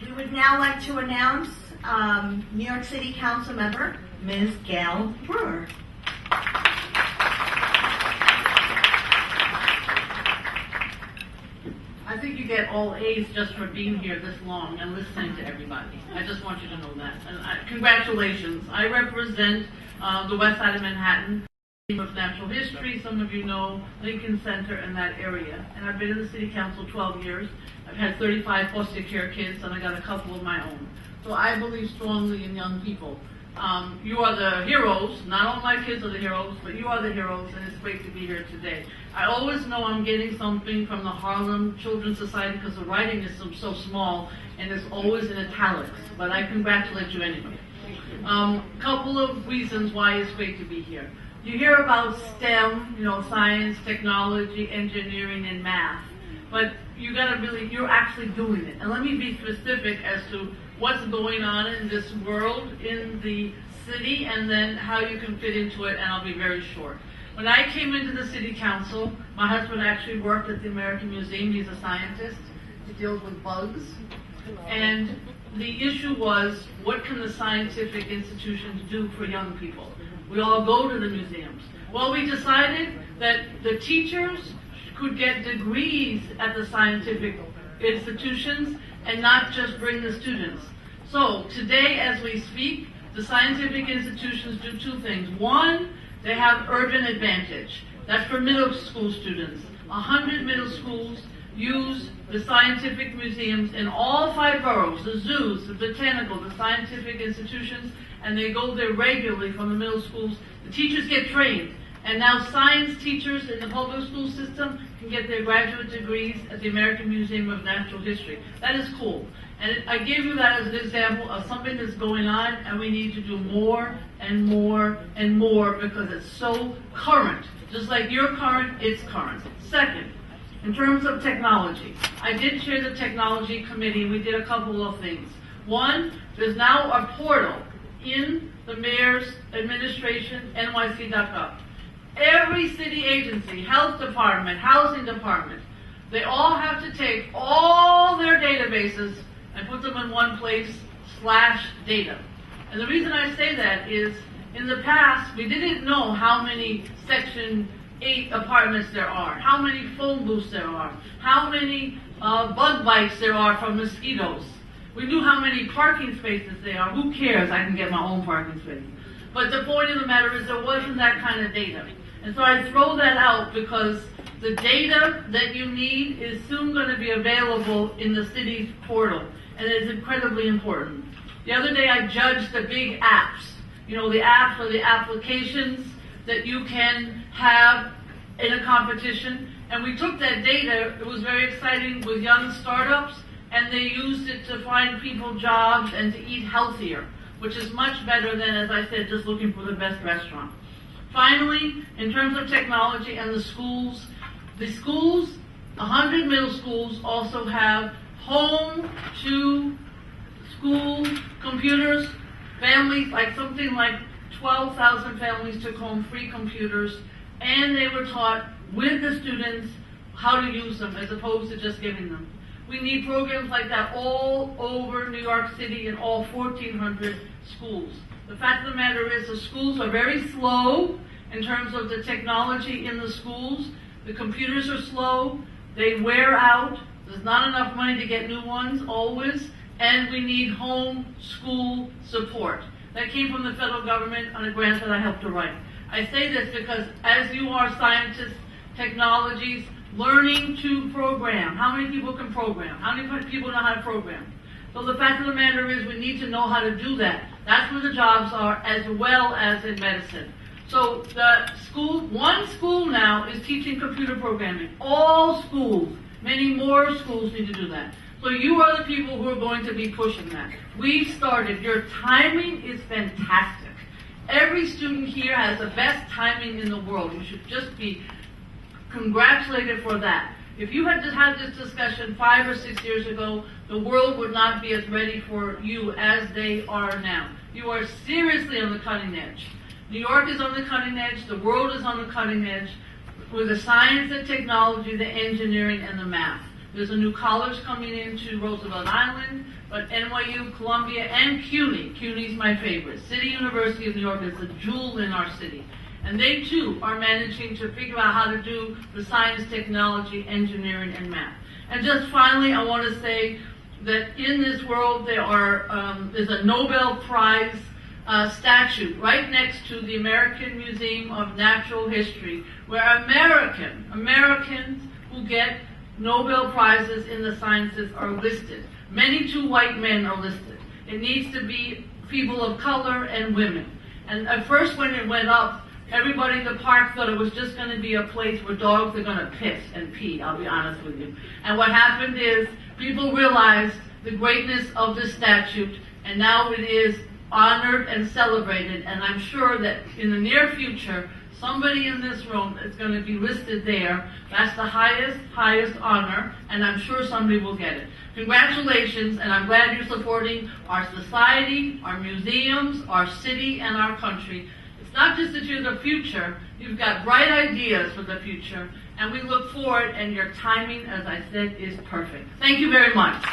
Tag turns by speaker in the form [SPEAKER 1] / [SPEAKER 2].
[SPEAKER 1] We would now like to announce New York City Council member, Ms. Gale Brewer.
[SPEAKER 2] I think you get all A's just for being here this long and listening to everybody. I just want you to know that. And congratulations. I represent the west side of Manhattan, of natural history. Some of you know Lincoln Center and that area. And I've been in the city council 12 years. I've had 35 foster care kids, and I got a couple of my own. So I believe strongly in young people. You are the heroes. Not all my kids are the heroes, but you are the heroes, and it's great to be here today. I always know I'm getting something from the Harlem Children's Society because the writing is so small, and it's always in italics, but I congratulate you anyway. Couple of reasons why it's great to be here. You hear about STEM, science, technology, engineering, and math, but you're actually doing it. And let me be specific as to what's going on in this world, in the city, and then how you can fit into it, and I'll be very short. When I came into the city council, my husband actually worked at the American Museum. He's a scientist. He deals with bugs. And the issue was, what can the scientific institutions do for young people? We all go to the museums. Well, we decided that the teachers could get degrees at the scientific institutions and not just bring the students. So today, as we speak, the scientific institutions do two things. One, they have urban advantage. That's for middle school students. 100 middle schools use the scientific museums in all 5 boroughs, the zoos, the botanical, the scientific institutions, and they go there regularly from the middle schools. The teachers get trained. And now science teachers in the public school system can get their graduate degrees at the American Museum of Natural History. That is cool. And I gave you that as an example of something that's going on, and we need to do more and more and more because it's so current. Just like you're current, it's current. Second, in terms of technology, I did chair the technology committee. We did a couple of things. One, there's now a portal in the mayor's administration, NYC.gov. Every city agency, health department, housing department, they all have to take all their databases and put them in one place, /data. And the reason I say that is, in the past, we didn't know how many Section 8 apartments there are, how many phone booths there are, how many bug bites there are from mosquitoes. We knew how many parking spaces there are. Who cares? I can get my own parking space. But the point of the matter is there wasn't that kind of data. And so I throw that out because the data that you need is soon going to be available in the city's portal, and it is incredibly important. The other day I judged the big apps. The apps or the applications that you can have in a competition, and we took that data. It was very exciting with young startups, and they used it to find people jobs and to eat healthier, which is much better than, as I said, just looking for the best restaurant. Finally, in terms of technology and the schools, 100 middle schools also have home to school computers. Families, something like 12,000 families took home free computers, and they were taught with the students how to use them as opposed to just giving them. We need programs like that all over New York City in all 1,400 schools. The fact of the matter is the schools are very slow in terms of the technology in the schools. The computers are slow. They wear out. There's not enough money to get new ones always. And we need home school support. That came from the federal government on a grant that I helped to write. I say this because as you are scientists, technologies, learning to program. How many people can program? How many people know how to program? So the fact of the matter is we need to know how to do that. That's where the jobs are, as well as in medicine. So one school now is teaching computer programming. All schools, many more schools need to do that. So you are the people who are going to be pushing that. We've started. Your timing is fantastic. Every student here has the best timing in the world. You should just be congratulated for that. If you had just had this discussion 5 or 6 years ago, the world would not be as ready for you as they are now. You are seriously on the cutting edge. New York is on the cutting edge. The world is on the cutting edge with the science and technology, the engineering, and the math. There's a new college coming into Roosevelt Island, but NYU, Columbia, and CUNY. CUNY's my favorite. City University of New York is a jewel in our city. And they too are managing to figure out how to do the science, technology, engineering, and math. And just finally, I want to say that in this world there's a Nobel Prize statue right next to the American Museum of Natural History, where Americans who get Nobel Prizes in the sciences are listed. Many too white men are listed. It needs to be people of color and women. And at first when it went up, everybody in the park thought it was just going to be a place where dogs are going to piss and pee, I'll be honest with you. And what happened is people realized the greatness of this statute, and now it is honored and celebrated, and I'm sure that in the near future, somebody in this room is going to be listed there. That's the highest honor, and I'm sure somebody will get it. Congratulations, and I'm glad you're supporting our society, our museums, our city, and our country. It's not just that you're the future, you've got bright ideas for the future, and we look forward, and your timing, as I said, is perfect. Thank you very much.